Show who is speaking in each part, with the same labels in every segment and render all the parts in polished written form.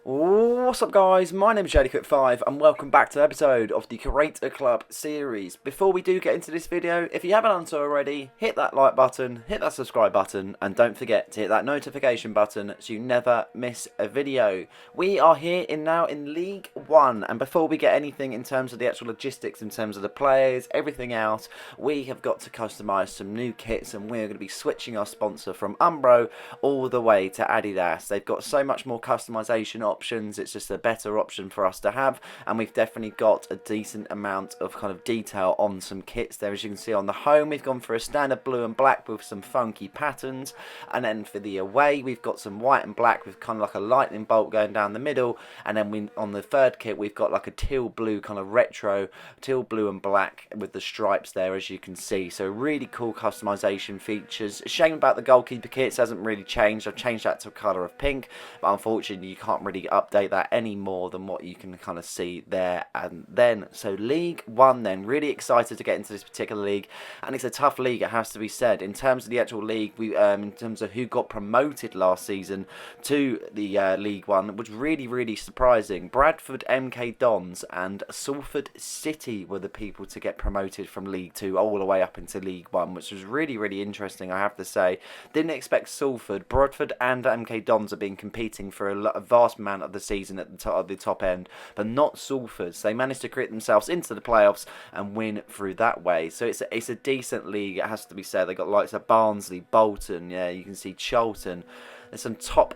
Speaker 1: What's up guys, my name is JadyCook5 and welcome back to an episode of the Creator Club series. Before we do get into this video, if you haven't done so already, hit that like button, hit that subscribe button, and don't forget to hit that notification button so you never miss a video. We are here now in League 1, and before we get anything in terms of the actual logistics, in terms of the players, everything else, we have got to customise some new kits, and we're going to be switching our sponsor from Umbro all the way to Adidas. They've got so much more customisation options. It's just a better option for us to have, and we've definitely got a decent amount of kind of detail on some kits there. As you can see on the home, we've gone for a standard blue and black with some funky patterns, and then for the away we've got some white and black with kind of like a lightning bolt going down the middle, and then on the third kit we've got like a teal blue kind of retro, teal blue and black with the stripes there, as you can see. So really cool customization features. Shame about the goalkeeper kits, hasn't really changed. I've changed that to a colour of pink, but unfortunately you can't really update that any more than what you can kind of see there and then. So League 1 then, really excited to get into this particular league, and it's a tough league, it has to be said. In terms of the actual league, we in terms of who got promoted last season to the League 1, was really surprising. Bradford, MK Dons and Salford City were the people to get promoted from League 2 all the way up into League 1, which was really interesting, I have to say. Didn't expect Salford. Bradford and MK Dons have been competing for a vast amount of the season at the top end, but not Salford. So they managed to create themselves into the playoffs and win through that way. So it's a decent league, it has to be said. They got likes of Barnsley, Bolton, yeah, you can see Charlton. There's some top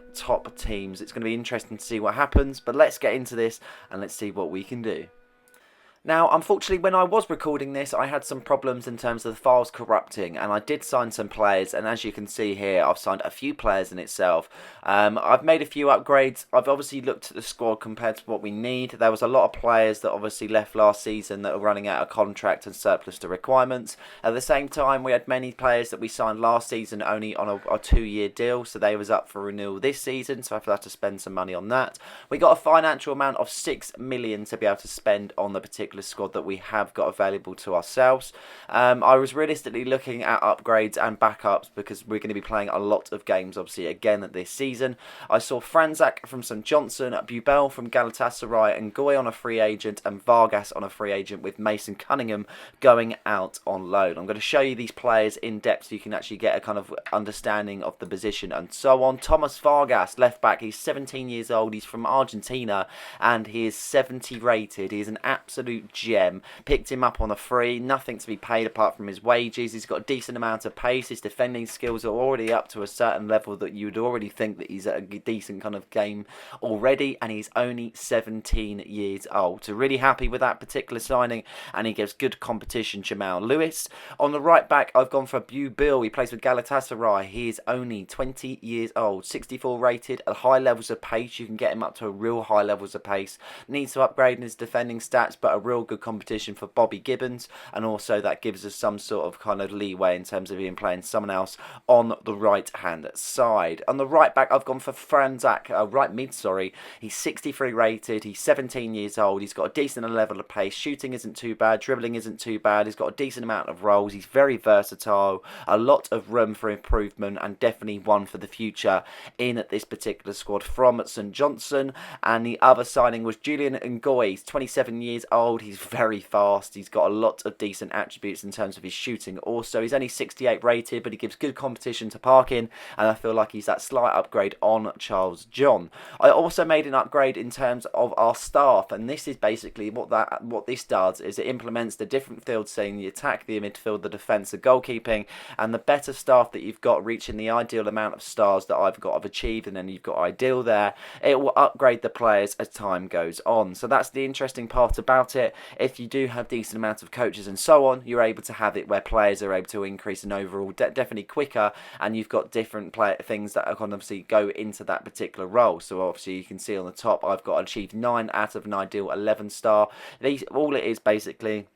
Speaker 1: teams. It's going to be interesting to see what happens, but let's get into this and let's see what we can do. Now, unfortunately, when I was recording this, I had some problems in terms of the files corrupting, and I did sign some players, and as you can see here, I've signed a few players in itself. I've made a few upgrades. I've obviously looked at the squad compared to what we need. There was a lot of players that obviously left last season that are running out of contract and surplus to requirements. At the same time, we had many players that we signed last season only on a 2-year deal, so they was up for renewal this season, so I've had to spend some money on that. We got a financial amount of 6 million to be able to spend on the particular squad that we have got available to ourselves. I was realistically looking at upgrades and backups because we're going to be playing a lot of games obviously again this season. I saw Franzak from St Johnson, Bubel from Galatasaray, and Goy on a free agent, and Vargas on a free agent, with Mason Cunningham going out on loan. I'm going to show you these players in depth so you can actually get a kind of understanding of the position and so on. Thomas Vargas, left back, he's 17 years old, he's from Argentina, and he is 70 rated. He is an absolute gem. Picked him up on a free, nothing to be paid apart from his wages. He's got a decent amount of pace. His defending skills are already up to a certain level that you would already think that he's at a decent kind of game already, and he's only 17 years old. So really happy with that particular signing, and he gives good competition. Jamal Lewis on the right back, I've gone for Bubel. He plays with Galatasaray. He is only 20 years old, 64 rated, at high levels of pace. You can get him up to a real high levels of pace. Needs to upgrade in his defending stats, but a real good competition for Bobby Gibbons, and also that gives us some sort of kind of leeway in terms of being playing someone else on the right hand side. On the right back, I've gone for Franzak, right mid, sorry. He's 63 rated, he's 17 years old, he's got a decent level of pace, shooting isn't too bad, dribbling isn't too bad, he's got a decent amount of roles, he's very versatile, a lot of room for improvement, and definitely one for the future in this particular squad from St Johnson. And the other signing was Julian Ngoy. He's 27 years old, he's very fast, he's got a lot of decent attributes in terms of his shooting. Also, he's only 68 rated, but he gives good competition to Parkin, and I feel like he's that slight upgrade on Charles John. I also made an upgrade in terms of our staff, and this is basically what this does is it implements the different fields, saying the attack, the midfield, the defence, the goalkeeping, and the better staff that you've got reaching the ideal amount of stars that I've achieved, and then you've got ideal there, it will upgrade the players as time goes on. So that's the interesting part about it. If you do have decent amounts of coaches and so on, you're able to have it where players are able to increase in overall definitely quicker, and you've got different things that can obviously go into that particular role. So obviously you can see on the top I've got achieved 9 out of an ideal 11 star. All it is basically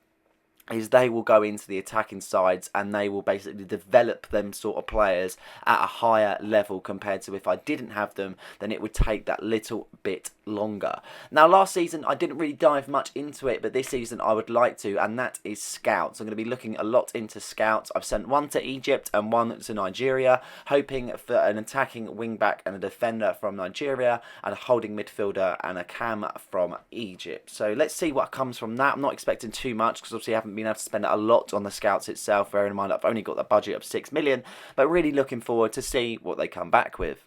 Speaker 1: is they will go into the attacking sides and they will basically develop them sort of players at a higher level compared to if I didn't have them, then it would take that little bit longer. Now, last season I didn't really dive much into it, but this season I would like to, and that is scouts. I'm going to be looking a lot into scouts. I've sent one to Egypt and one to Nigeria, hoping for an attacking wing-back and a defender from Nigeria, and a holding midfielder and a cam from Egypt. So let's see what comes from that. I'm not expecting too much because obviously I haven't been able to spend a lot on the scouts itself, bearing in mind I've only got the budget of 6 million, but really looking forward to see what they come back with.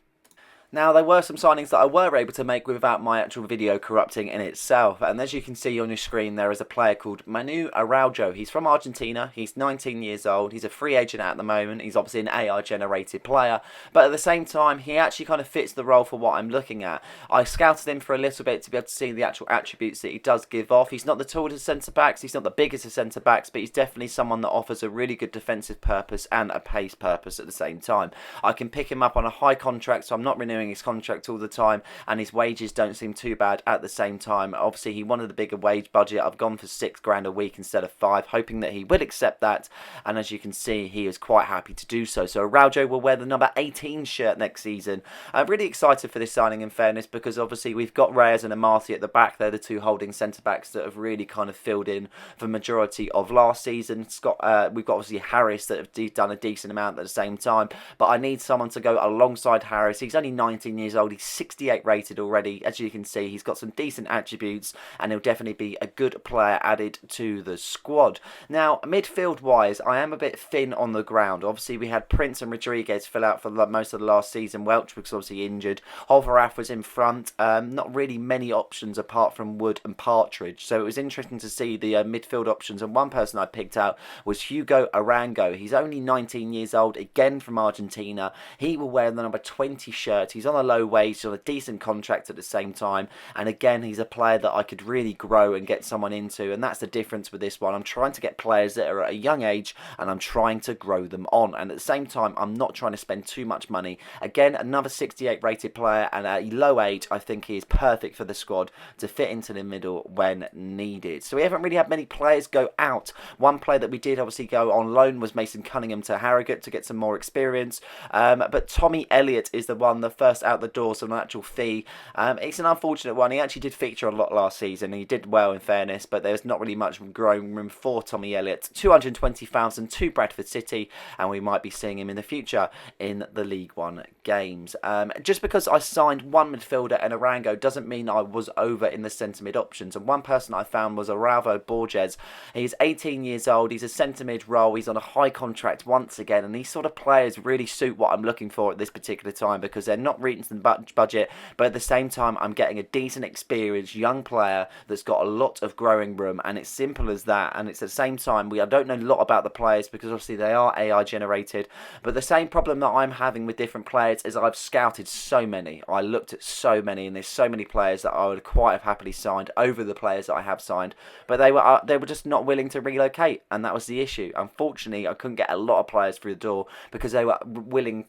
Speaker 1: Now, there were some signings that I were able to make without my actual video corrupting in itself, and as you can see on your screen, there is a player called Manu Araujo. He's from Argentina, he's 19 years old, he's a free agent at the moment, he's obviously an AI generated player, but at the same time, he actually kind of fits the role for what I'm looking at. I scouted him for a little bit to be able to see the actual attributes that he does give off. He's not the tallest of centre-backs, he's not the biggest of centre-backs, but he's definitely someone that offers a really good defensive purpose and a pace purpose at the same time. I can pick him up on a high contract, so I'm not renewing his contract all the time, and his wages don't seem too bad at the same time. Obviously, he wanted a bigger wage budget. I've gone for £6 a week instead of 5, hoping that he will accept that, and as you can see, he is quite happy to do so. So Araujo will wear the number 18 shirt next season. I'm really excited for this signing, in fairness, because obviously we've got Reyes and Amati at the back. They're the two holding centre-backs that have really kind of filled in for the majority of last season. We've got obviously Harris that have done a decent amount at the same time, but I need someone to go alongside Harris. He's only 19 years old. He's 68 rated already. As you can see, he's got some decent attributes, and he'll definitely be a good player added to the squad. Now, midfield-wise, I am a bit thin on the ground. Obviously, we had Prince and Rodriguez fill out for most of the last season. Welch was obviously injured. Hoverath was in front. Not really many options apart from Wood and Partridge. So it was interesting to see the midfield options. And one person I picked out was Hugo Arango. He's only 19 years old, again from Argentina. He will wear the number 20 shirt. He's on a low wage, on a decent contract at the same time. And again, he's a player that I could really grow and get someone into. And that's the difference with this one. I'm trying to get players that are at a young age, and I'm trying to grow them on. And at the same time, I'm not trying to spend too much money. Again, another 68 rated player, and at a low age, I think he is perfect for the squad to fit into the middle when needed. So we haven't really had many players go out. One player that we did obviously go on loan was Mason Cunningham to Harrogate to get some more experience. But Tommy Elliott is the first out the door, so an actual fee. It's an unfortunate one. He actually did feature a lot last season. He did well, in fairness, but there's not really much growing room for Tommy Elliott. 220,000 to Bradford City, and we might be seeing him in the future in the League One games. Just because I signed one midfielder and Arango doesn't mean I was over in the centre mid options. And one person I found was Araujo Borges. He's 18 years old. He's a centre mid role. He's on a high contract once again, and these sort of players really suit what I'm looking for at this particular time, because they're not reaching the budget, but at the same time I'm getting a decent experienced young player that's got a lot of growing room, and it's simple as that. And it's at the same time, I don't know a lot about the players because obviously they are AI generated, but the same problem that I'm having with different players is I've scouted so many. I looked at so many, and there's so many players that I would quite have happily signed over the players that I have signed, but they were just not willing to relocate, and that was the issue. Unfortunately, I couldn't get a lot of players through the door because they were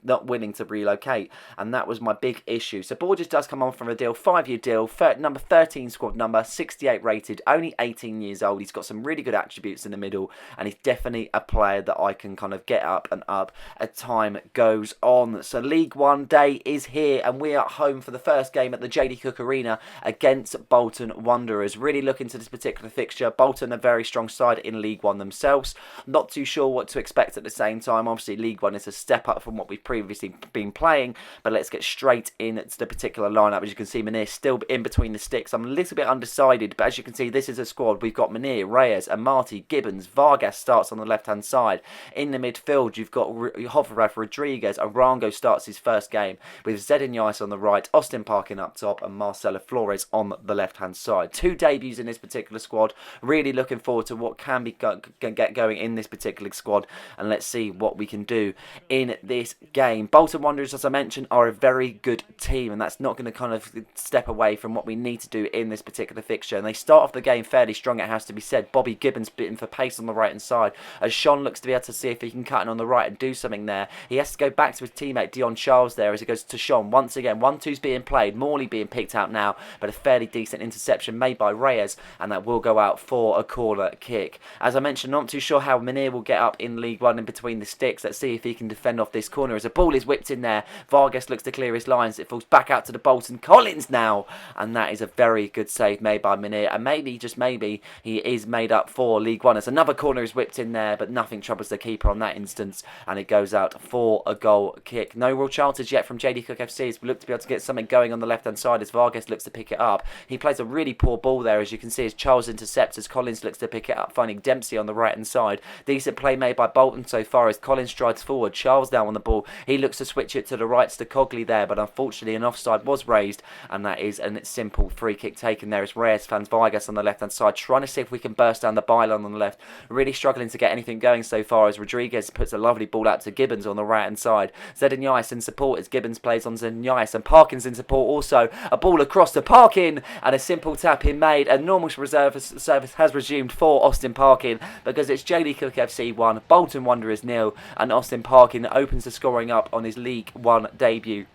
Speaker 1: not willing to relocate, and that was my big issue. So Borges does come on from a deal, 5-year deal, number 13 squad number, 68 rated, only 18 years old. He's got some really good attributes in the middle, and he's definitely a player that I can kind of get up and up as time goes on. So League One day is here, and we are at home for the first game at the JD Cook Arena against Bolton Wanderers. Really looking to this particular fixture. Bolton, a very strong side in League One themselves. Not too sure what to expect at the same time. Obviously, League One is a step up from what we've previously been playing, but let's get straight into the particular lineup. As you can see, Munir still in between the sticks. I'm a little bit undecided, but as you can see, this is a squad. We've got Munir, Reyes, Amati, Gibbons, Vargas starts on the left-hand side. In the midfield, you've got Hoverath, Rodriguez, Arango starts his first game, with Zedin on the right, Austin Parkin up top, and Marcelo Flores on the left-hand side. 2 debuts in this particular squad. Really looking forward to what can get going in this particular squad, and let's see what we can do in this game. Bolton Wanderers, as I mentioned, are a very very good team, and that's not going to kind of step away from what we need to do in this particular fixture. And they start off the game fairly strong, it has to be said. Bobby Gibbons bitten for pace on the right hand side, as Sean looks to be able to see if he can cut in on the right and do something there. He has to go back to his teammate Dion Charles there as it goes to Sean. Once again, 1-2's being played, Morley being picked out now, but a fairly decent interception made by Reyes, and that will go out for a corner kick. As I mentioned, not too sure how Munir will get up in League One in between the sticks. Let's see if he can defend off this corner as a ball is whipped in there. Vargas looks to clear his lines. It falls back out to the Bolton Collins now, and that is a very good save made by Munir, and maybe, just maybe, he is made up for League One as another corner is whipped in there, but nothing troubles the keeper on that instance, and it goes out for a goal kick. No real chances yet from JD Cook FC as we look to be able to get something going on the left hand side as Vargas looks to pick it up. He plays a really poor ball there, as you can see, as Charles intercepts as Collins looks to pick it up, finding Dempsey on the right hand side. Decent play made by Bolton so far as Collins strides forward. Charles now on the ball. He looks to switch it to the right to Cogley there, but unfortunately an offside was raised, and that is a simple free kick taken there as Reyes fans Vargas on the left hand side, trying to see if we can burst down the byline on the left. Really struggling to get anything going so far as Rodriguez puts a lovely ball out to Gibbons on the right hand side. Zedanyais in support as Gibbons plays on Zedanyais, and Parkin's in support also. A ball across to Parkin, and a simple tap in made. A normal reserve service has resumed for Austin Parkin because it's JD Cook FC 1, Bolton Wanderers 0, and Austin Parkin opens the scoring up on his League One debut.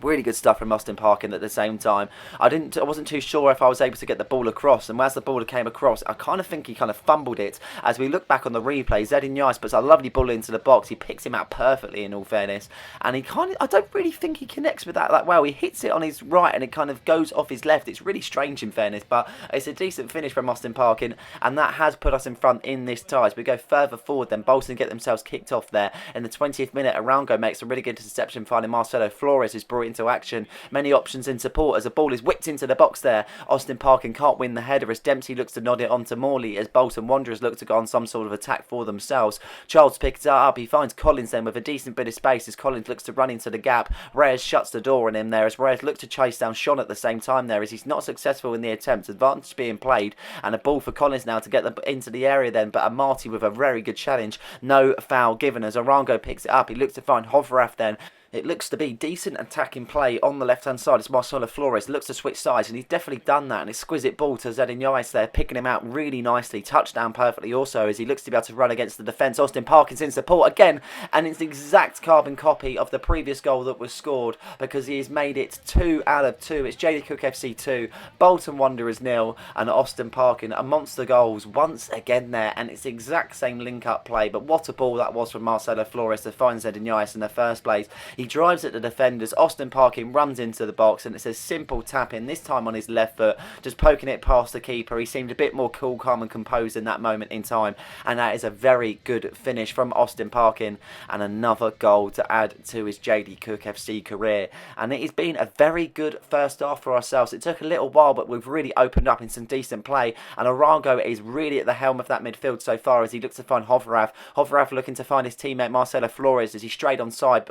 Speaker 1: Really good stuff from Austin Parkin at the same time. I wasn't too sure if I was able to get the ball across, and as the ball came across, I kind of think he kind of fumbled it. As we look back on the replay, Zedanyais puts a lovely ball into the box. He picks him out perfectly, in all fairness, and he kind of, I don't really think he connects with that well. He hits it on his right, and it kind of goes off his left. It's really strange, in fairness, but it's a decent finish from Austin Parkin, and that has put us in front in this tie. As we go further forward, then Bolton get themselves kicked off there. In the 20th minute, Arango makes a really good interception, finding Marcelo Flores, who's brought into action. Many options in support as a ball is whipped into the box there. Austin Parkin can't win the header as Dempsey looks to nod it on to Morley as Bolton Wanderers look to go on some sort of attack for themselves. Charles picks it up. He finds Collins then with a decent bit of space as Collins looks to run into the gap. Reyes shuts the door on him there as Reyes looks to chase down Sean at the same time there as he's not successful in the attempt. Advantage being played, and a ball for Collins now to get them into the area then, but Amati with a very good challenge. No foul given as Arango picks it up. He looks to find Hovrath then. It looks to be decent attacking play on the left-hand side as Marcelo Flores looks to switch sides, and he's definitely done that. An exquisite ball to Zedanyais there, picking him out really nicely. Touchdown perfectly also as he looks to be able to run against the defence. Austin Parkin's in support again, and it's the exact carbon copy of the previous goal that was scored because he has made it 2 out of 2. It's JD Cook FC 2, Bolton Wanderers 0, and Austin Parkin a monster goals once again there, and it's the exact same link-up play, but what a ball that was from Marcelo Flores to find Zedanyais in the first place. He drives at the defenders. Austin Parkin runs into the box, and it's a simple tap in, this time on his left foot, just poking it past the keeper. He seemed a bit more cool, calm and composed in that moment in time, and that is a very good finish from Austin Parkin, and another goal to add to his JD Cook FC career. And it has been a very good first half for ourselves. It took a little while, but we've really opened up in some decent play, and Arango is really at the helm of that midfield so far as he looks to find Hovrath. Hovrath looking to find his teammate Marcelo Flores as he strayed offside,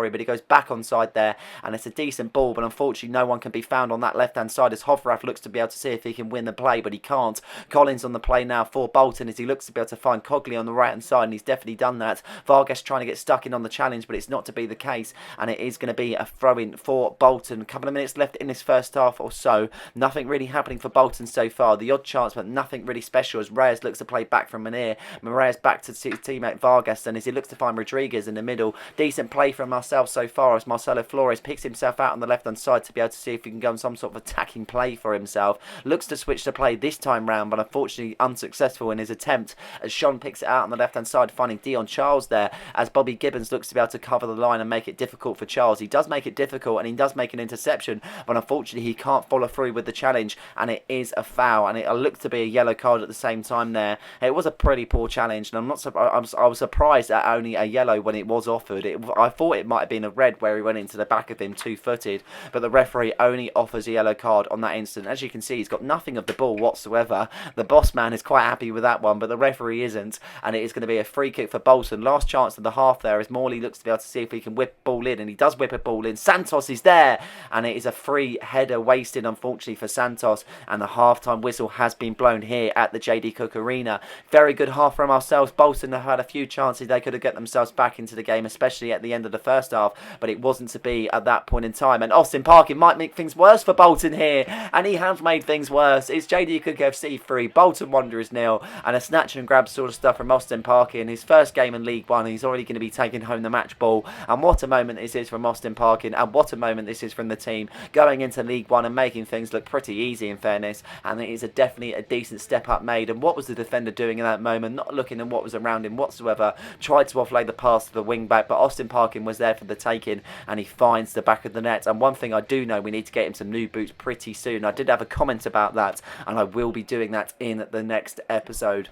Speaker 1: but he goes back onside there, and it's a decent ball, but unfortunately no one can be found on that left hand side as Hovrath looks to be able to see if he can win the play, but he can't. Collins on the play now for Bolton as he looks to be able to find Cogley on the right hand side, and he's definitely done that. Vargas trying to get stuck in on the challenge, but it's not to be the case, and it is going to be a throw-in for Bolton. A couple of minutes left in this first half or so. Nothing really happening for Bolton so far. The odd chance, but nothing really special as Reyes looks to play back from Munir. Reyes back to his teammate Vargas, and as he looks to find Rodriguez in the middle. Decent play from Marcel so far as Marcelo Flores picks himself out on the left hand side to be able to see if he can go on some sort of attacking play for himself. Looks to switch the play this time round, but unfortunately unsuccessful in his attempt as Sean picks it out on the left hand side, finding Dion Charles there as Bobby Gibbons looks to be able to cover the line and make it difficult for Charles. He does make it difficult, and he does make an interception, but unfortunately he can't follow through with the challenge, and it is a foul, and it looked to be a yellow card at the same time there. It was a pretty poor challenge, and I was surprised at only a yellow when it was offered. I thought it might have been a red where he went into the back of him two-footed, but the referee only offers a yellow card on that instant. As you can see, he's got nothing of the ball whatsoever. The boss man is quite happy with that one, but the referee isn't, and it is going to be a free kick for Bolton. Last chance of the half there as Morley looks to be able to see if he can whip ball in, and he does whip a ball in. Santos is there, and it is a free header wasted, unfortunately, for Santos, and the half-time whistle has been blown here at the JD Cook Arena. Very good half from ourselves. Bolton have had a few chances they could have got themselves back into the game, especially at the end of the first first half, but it wasn't to be at that point in time. And Austin Parkin might make things worse for Bolton here, and he has made things worse. It's JD Cook FC 3, Bolton Wanderers 0, and a snatch and grab sort of stuff from Austin Parkin. His first game in League One, he's already going to be taking home the match ball. And what a moment this is from Austin Parkin, and what a moment this is from the team going into League One and making things look pretty easy, in fairness. And it is definitely a decent step up made. And what was the defender doing in that moment? Not looking at what was around him whatsoever. Tried to offload the pass to the wing back, but Austin Parkin was there for the taking, and he finds the back of the net. And one thing I do know, we need to get him some new boots pretty soon. I did have a comment about that, and I will be doing that in the next episode.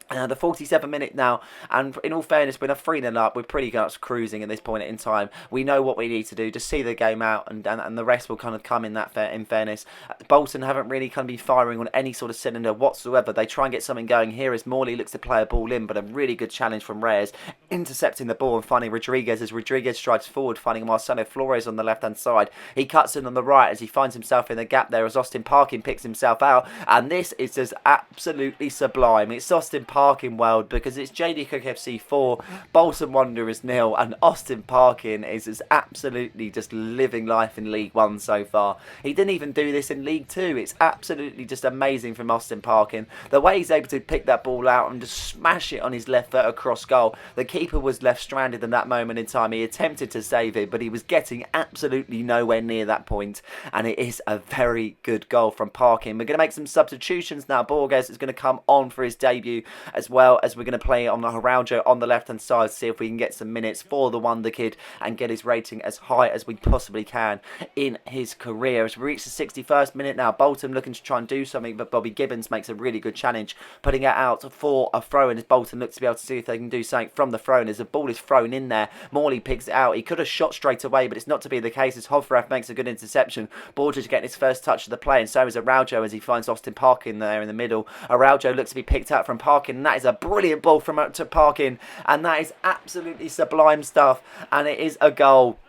Speaker 1: The 47th minute now, and in all fairness, we're 3-0 up. We're pretty much cruising at this point in time. We know what we need to do, just see the game out, and the rest will kind of come in in fairness. Bolton haven't really kind of been firing on any sort of cylinder whatsoever. They try and get something going here as Morley looks to play a ball in, but a really good challenge from Reyes, intercepting the ball and finding Rodriguez as Rodriguez strides forward, finding Marcelo Flores on the left-hand side. He cuts in on the right as he finds himself in the gap there as Austin Parkin picks himself out, and this is just absolutely sublime. It's Austin Parkin world, because it's JD Cook FC 4, Bolton Wanderers 0, and Austin Parkin is just absolutely just living life in League One so far. He didn't even do this in League Two. It's absolutely just amazing from Austin Parkin. The way he's able to pick that ball out and just smash it on his left foot across goal. The keeper was left stranded in that moment in time. He attempted to save it, but he was getting absolutely nowhere near that point, and it is a very good goal from Parkin. We're going to make some substitutions now. Borges is going to come on for his debut, as well as we're going to play on the Araujo on the left hand side, see if we can get some minutes for the Wonder Kid and get his rating as high as we possibly can in his career. As we reach the 61st minute now, Bolton looking to try and do something, but Bobby Gibbons makes a really good challenge, putting it out for a throw in as Bolton looks to be able to see if they can do something from the throw in. As the ball is thrown in there, Morley picks it out. He could have shot straight away, but it's not to be the case as Hovrath makes a good interception. Borges getting his first touch of the play, and so is Araujo as he finds Austin Parkin there in the middle. Araujo looks to be picked up from Parkin, and that is a brilliant ball from to Parkin, and that is absolutely sublime stuff, and it is a goal.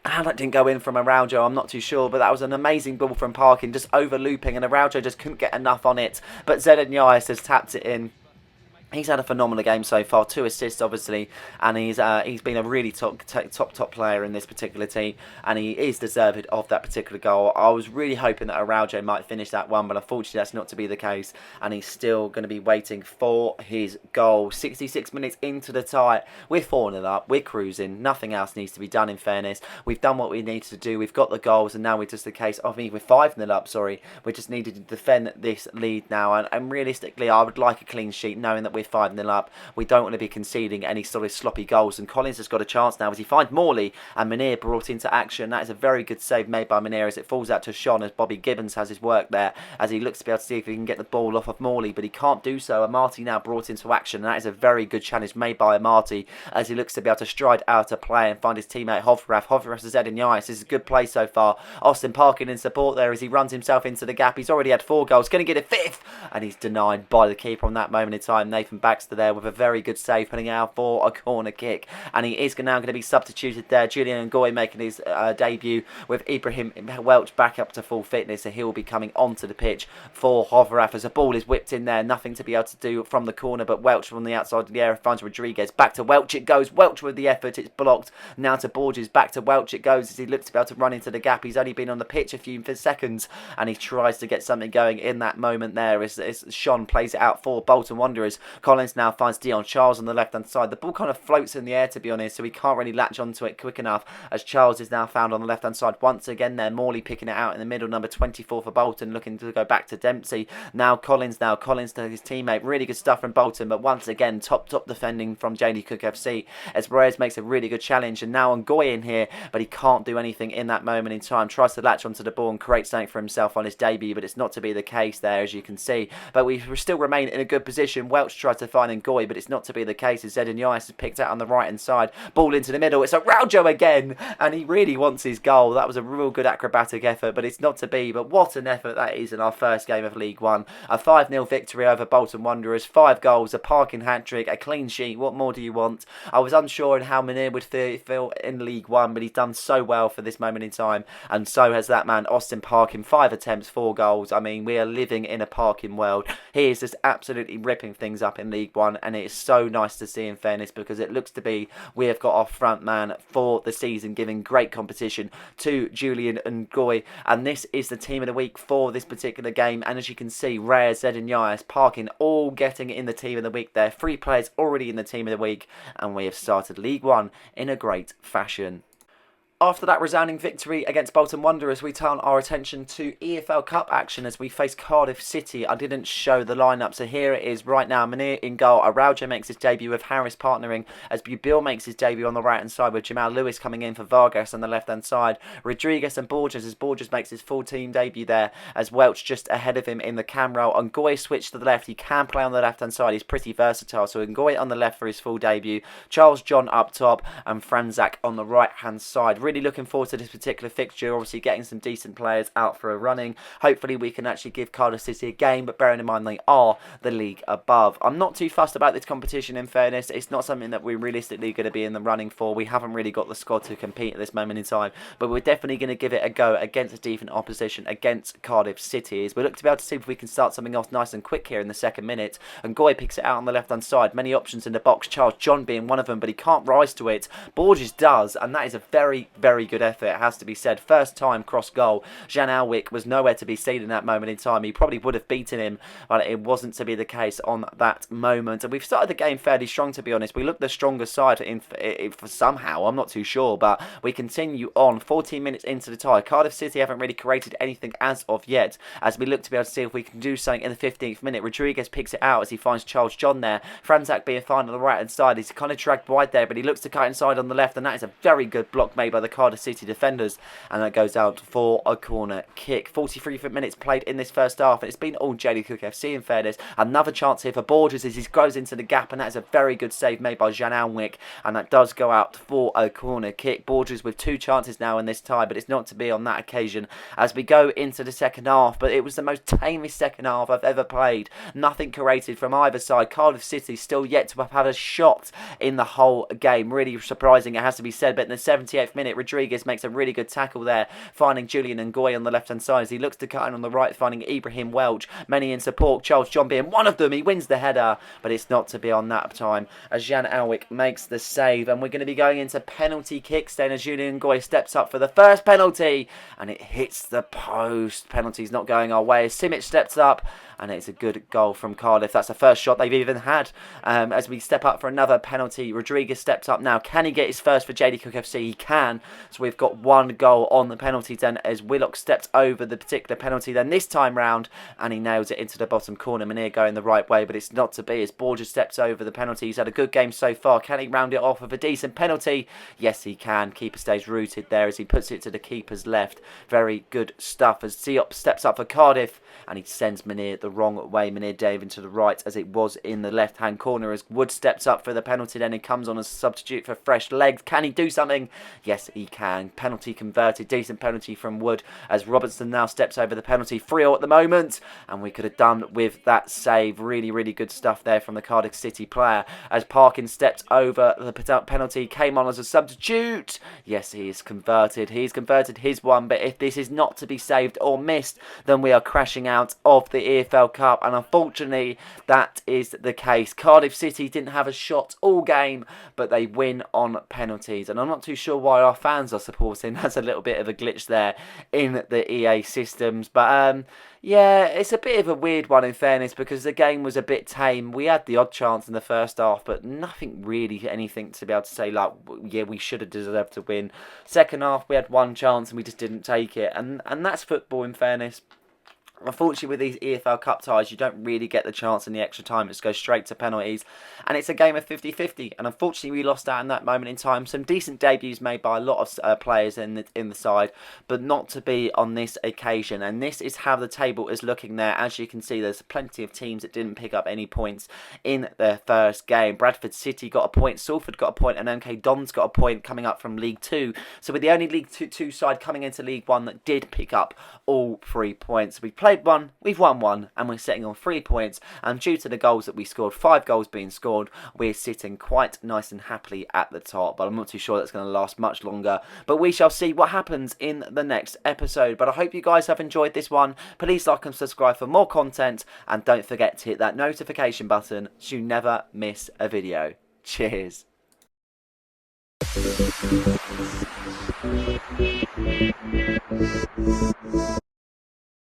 Speaker 1: How that didn't go in from Araujo, I'm not too sure, but that was an amazing ball from Parkin, just over looping, and Araujo just couldn't get enough on it, but Enquires has tapped it in. He's had a phenomenal game so far, 2 assists obviously, and he's been a really top player in this particular team, and he is deserved of that particular goal. I was really hoping that Araujo might finish that one, but unfortunately that's not to be the case, and he's still going to be waiting for his goal. 66 minutes into the tie, we're 4-0 up, we're cruising, nothing else needs to be done in fairness. We've done what we need to do, we've got the goals, and now we're just the case of we're 5-0 up, sorry. We just needed to defend this lead now, and realistically I would like a clean sheet knowing that we're 5-0 up. We don't want to be conceding any sort of sloppy goals, and Collins has got a chance now as he finds Morley, and Munir brought into action. That is a very good save made by Munir as it falls out to Sean, as Bobby Gibbons has his work there as he looks to be able to see if he can get the ball off of Morley, but he can't do so. Amati now brought into action, and that is a very good challenge made by Amati as he looks to be able to stride out of play and find his teammate Hovrath. Hovrath has heading the ice. This is a good play so far. Austin Parkin in support there as he runs himself into the gap. He's already had 4 goals, going to get a 5th, and he's denied by the keeper on that moment in time. Nathan Baxter there with a very good save, putting out for a corner kick, and he is now going to be substituted there. Julian Ngoy making his debut with Ibrahim Welch back up to full fitness, so he will be coming onto the pitch for Hovrath as the ball is whipped in there. Nothing to be able to do from the corner, but Welch from the outside of the area finds Rodriguez. Back to Welch it goes. Welch with the effort. It's blocked. Now to Borges. Back to Welch it goes as he looks to be able to run into the gap. He's only been on the pitch a few seconds, and he tries to get something going in that moment there as Sean plays it out for Bolton Wanderers. Collins now finds Dion Charles on the left hand side. The ball kind of floats in the air, to be honest, so he can't really latch onto it quick enough as Charles is now found on the left hand side once again there. Morley picking it out in the middle, number 24 for Bolton, looking to go back to Dempsey. Now Collins to his teammate. Really good stuff from Bolton, but once again top defending from JD Cook FC as Reyes makes a really good challenge, and now Ngoy in here, but he can't do anything in that moment in time. Tries to latch onto the ball and create something for himself on his debut, but it's not to be the case there, as you can see. But we still remain in a good position. Welch tries to find Ngoy, but it's not to be the case as Enquires is picked out on the right hand side. Ball into the middle. It's Araujo again, and he really wants his goal. That was a real good acrobatic effort, but it's not to be. But what an effort that is in our first game of League One. A 5-0 victory over Bolton Wanderers. 5 goals, a Parkin hat-trick, a clean sheet. What more do you want? I was unsure on how Munir would feel in League One, but he's done so well for this moment in time, and so has that man Austin Parkin. 5 attempts, 4 goals. I mean, we are living in a Parkin world. He is just absolutely ripping things up Cup in League One, and it is so nice to see, in fairness, because it looks to be we have got our front man for the season, giving great competition to Julian Ngoy, and this is the team of the week for this particular game. And as you can see, Reyes, Zed and Yais, Parkin all getting in the team of the week there. 3 players already in the team of the week, and we have started League One in a great fashion. After that resounding victory against Bolton Wanderers, we turn our attention to EFL Cup action as we face Cardiff City. I didn't show the lineup, so here it is right now. Munir in goal. Araujo makes his debut with Harris partnering as Bubil makes his debut on the right-hand side with Jamal Lewis coming in for Vargas on the left-hand side. Rodriguez and Borges as Borges makes his full-team debut there as Welch just ahead of him in the cam role. Ngoy switched to the left. He can play on the left-hand side. He's pretty versatile, so Ngoy on the left for his full debut. Charles John up top and Franzak on the right-hand side. Really looking forward to this particular fixture, obviously getting some decent players out for a running. Hopefully we can actually give Cardiff City a game, but bearing in mind they are the league above. I'm not too fussed about this competition, in fairness. It's not something that we're realistically going to be in the running for. We haven't really got the squad to compete at this moment in time, but we're definitely going to give it a go against a decent opposition against Cardiff City. As we look to be able to see if we can start something off nice and quick here in the second minute. And Ngoy picks it out on the left hand side. Many options in the box, Charles John being one of them, but he can't rise to it. Borges does, and that is a very, very good effort, it has to be said. First time cross goal. Jan Alwick was nowhere to be seen in that moment in time. He probably would have beaten him, but it wasn't to be the case on that moment. And we've started the game fairly strong, to be honest. We look the stronger side for somehow, I'm not too sure, but we continue on. 14 minutes into the tie. Cardiff City haven't really created anything as of yet, as we look to be able to see if we can do something in the 15th minute. Rodriguez picks it out as he finds Charles John there. Franzak being fine on the right hand side. He's kind of dragged wide there, but he looks to cut inside on the left, and that is a very good block made by the Cardiff City defenders, and that goes out for a corner kick. 43 minutes played in this first half, and it's been all JD Cook FC, in fairness. Another chance here for Borges as he goes into the gap, and that is a very good save made by Jan Alnwick, and that does go out for a corner kick. Borges with 2 chances now in this tie, but it's not to be on that occasion as we go into the second half. But it was the most tamest second half I've ever played. Nothing created from either side. Cardiff City still yet to have had a shot in the whole game. Really surprising, it has to be said. But in the 78th minute, Rodriguez makes a really good tackle there, finding Julian Ngoy on the left hand side as he looks to cut in on the right, finding Ibrahim Welch. Many in support, Charles John being one of them. He wins the header, but it's not to be on that time as Jan Alwick makes the save. And we're going to be going into penalty kicks then as Julian Ngoy steps up for the first penalty, and it hits the post. Penalty's not going our way as Simic steps up, and it's a good goal from Cardiff. That's the first shot they've even had. As we step up for another penalty, Rodriguez steps up now. Can he get his first for JD Cook FC? He can. So we've got 1 goal on the penalty then as Willock steps over the particular penalty then this time round, and he nails it into the bottom corner. Munir going the right way, but it's not to be as Borges steps over the penalty. He's had a good game so far. Can he round it off with a decent penalty? Yes, he can. Keeper stays rooted there as he puts it to the keeper's left. Very good stuff as Diop steps up for Cardiff, and he sends Munir the wrong way. Munir Davin to the right as it was in the left hand corner as Wood steps up for the penalty. Then he comes on as a substitute for fresh legs. Can he do something? Yes, he can. Penalty converted. Decent penalty from Wood as Robertson now steps over the penalty. 3-0 at the moment, and we could have done with that save. Really, really good stuff there from the Cardiff City player as Parkin steps over the penalty. Came on as a substitute. Yes, he is converted. He's converted his one, but if this is not to be saved or missed, then we are crashing out of the EFL Cup, and unfortunately that is the case. Cardiff City didn't have a shot all game, but they win on penalties, and I'm not too sure why our fans are supporting. That's a little bit of a glitch there in the EA systems, but yeah, it's a bit of a weird one in fairness because the game was a bit tame. We had the odd chance in the first half, but nothing really, anything to be able to say like, yeah, we should have deserved to win. Second half, we had 1 chance and we just didn't take it, and that's football in fairness. Unfortunately, with these EFL Cup ties, you don't really get the chance in the extra time. It just goes straight to penalties. And it's a game of 50-50. And unfortunately, we lost out in that moment in time. Some decent debuts made by a lot of players in the side, but not to be on this occasion. And this is how the table is looking there. As you can see, there's plenty of teams that didn't pick up any points in their first game. Bradford City got a point, Salford got a point, and MK Dons got a point coming up from League 2. So we're the only League 2 side coming into League 1 that did pick up all 3 points. We played played one, we've won one, and we're sitting on 3 points. And due to the goals that we scored, 5 goals being scored, we're sitting quite nice and happily at the top. But I'm not too sure that's going to last much longer. But we shall see what happens in the next episode. But I hope you guys have enjoyed this one. Please like and subscribe for more content. And don't forget to hit that notification button so you never miss a video. Cheers.